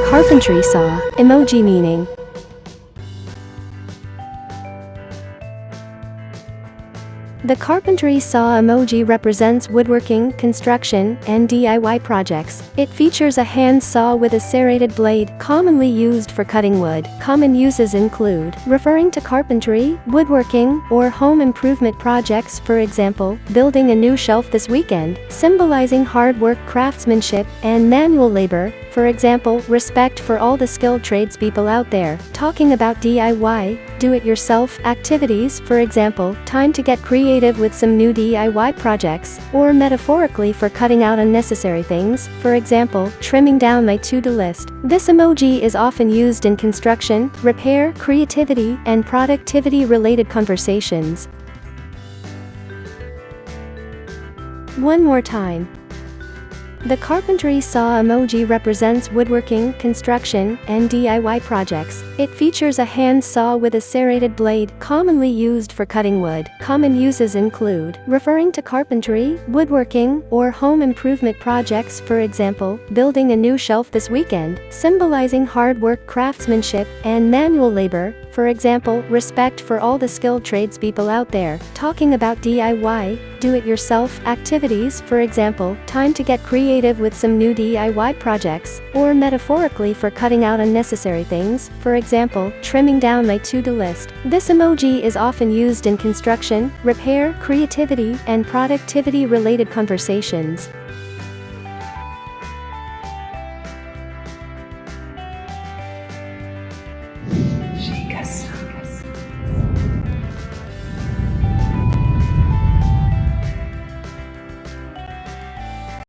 Carpentry Saw, emoji meaning. The Carpentry Saw emoji represents woodworking, construction, and DIY projects. It features a hand saw with a serrated blade, commonly used for cutting wood. Common uses include referring to carpentry, woodworking, or home improvement projects, for example, building a new shelf this weekend, symbolizing hard work, craftsmanship, and manual labor, for example, respect for all the skilled tradespeople out there. Talking about DIY, do-it-yourself activities, for example, time to get creative with some new DIY projects, or metaphorically for cutting out unnecessary things, for example, trimming down my to-do list. This emoji is often used in construction, repair, creativity, and productivity-related conversations. One more time. The Carpentry Saw emoji represents woodworking, construction, and DIY projects. It features a hand saw with a serrated blade, commonly used for cutting wood. Common uses include referring to carpentry, woodworking, or home improvement projects, for example, building a new shelf this weekend, symbolizing hard work, craftsmanship, and manual labor, for example, respect for all the skilled tradespeople out there. Talking about DIY, do-it-yourself activities, for example, time to get creative with some new DIY projects, or metaphorically for cutting out unnecessary things, for example, trimming down my to-do list. This emoji is often used in construction, repair, creativity, and productivity-related conversations.